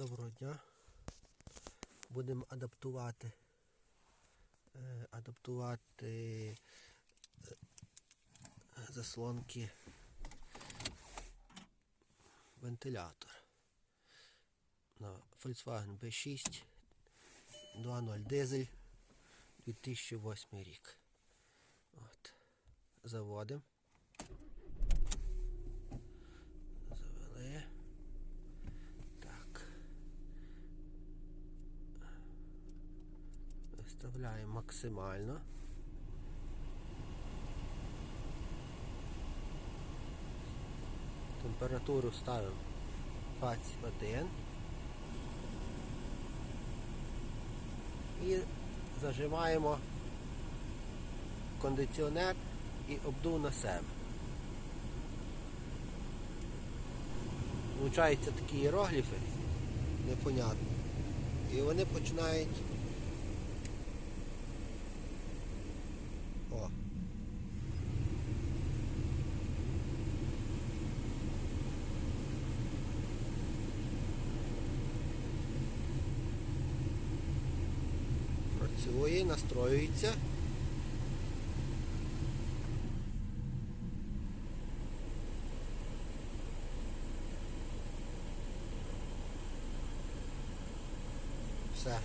Доброго дня. Будемо адаптувати заслонки вентилятор на Volkswagen B6 2.0 дизель 2008 рік. От. Заводимо. Завели. Так. Виставляємо максимально. Температуру ставимо 21 і зажимаємо кондиціонер і обдув на себе. Получаються такі іерогліфи непонятні. І вони починають працює, настроюється. Все.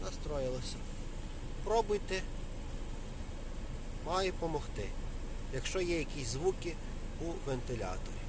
Настроїлося. Пробуйте. Має допомогти. Якщо є якісь звуки у вентиляторі.